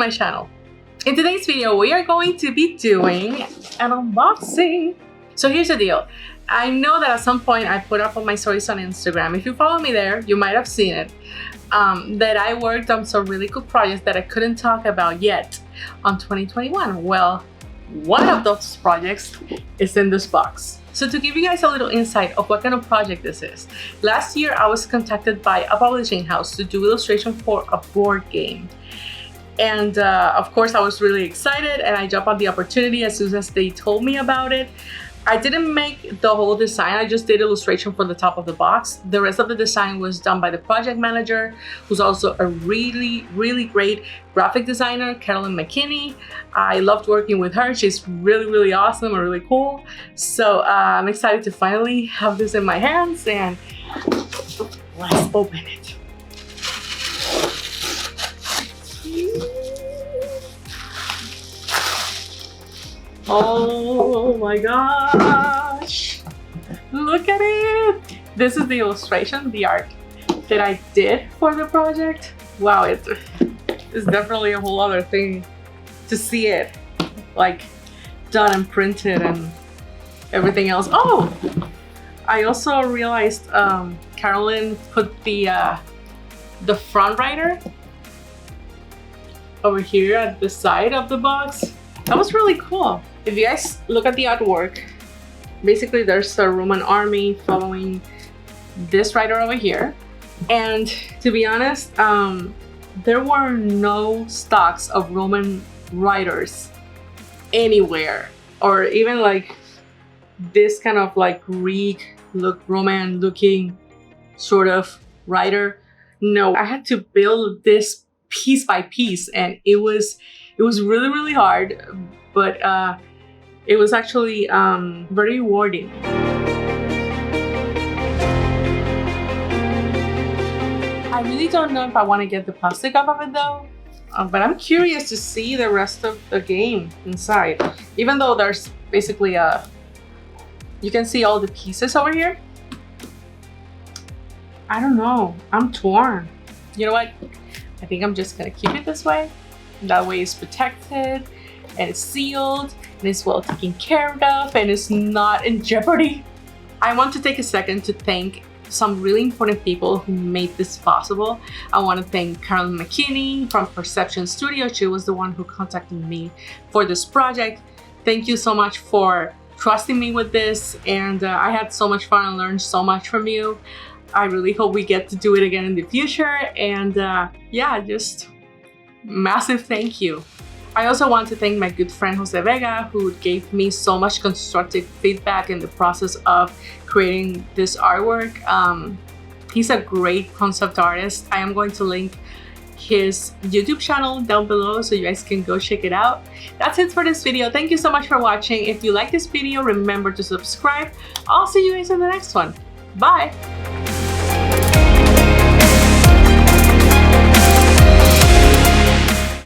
my channel. In today's video, we are going to be doing an unboxing. So here's the deal. I know that at some point I put up on my stories on Instagram. If you follow me there, you might have seen it. That I worked on some really cool projects that I couldn't talk about yet on 2021. Well, one of those projects is in this box. So to give you guys a little insight of what kind of project this is, last year I was contacted by a publishing house to do illustration for a board game. And of course I was really excited and I jumped on the opportunity as soon as they told me about it. I didn't make the whole design, I just did illustration for the top of the box. The rest of the design was done by the project manager, who's also a really great graphic designer, Karelys Luna. I loved working with her. She's really awesome and really cool. So I'm excited to finally have this in my hands, and let's open it. Oh my gosh, look at it. This is the illustration, the art that I did for the project. Wow, it's definitely a whole other thing to see it like done and printed and everything else. Oh, I also realized Carolyn put the front writer over here at the side of the box. That was really cool. If you guys look at the artwork, basically there's a Roman army following this writer over here. And to be honest, there were no stocks of Roman writers anywhere, or even like this kind of like Greek Roman looking sort of writer. No, I had to build this piece by piece, and it was really hard, but it was actually very rewarding. I really don't know if I want to get the plastic off of it though, but I'm curious to see the rest of the game inside. Even though there's basically you can see all the pieces over here. I don't know, I'm torn. You know what? I think I'm just gonna keep it this way. That way it's protected and it's sealed and it's well taken care of and it's not in jeopardy. I want to take a second to thank some really important people who made this possible. I want to thank Karelys Luna from Perception Studio. She was the one who contacted me for this project. Thank you so much for trusting me with this, and I had so much fun and learned so much from you. I really hope we get to do it again in the future, and yeah, just massive thank you. I also want to thank my good friend Jose Vega, who gave me so much constructive feedback in the process of creating this artwork. He's a great concept artist. I am going to link his YouTube channel down below so you guys can go check it out. That's it for this video. Thank you so much for watching. If you like this video, remember to subscribe. I'll see you guys in the next one. Bye!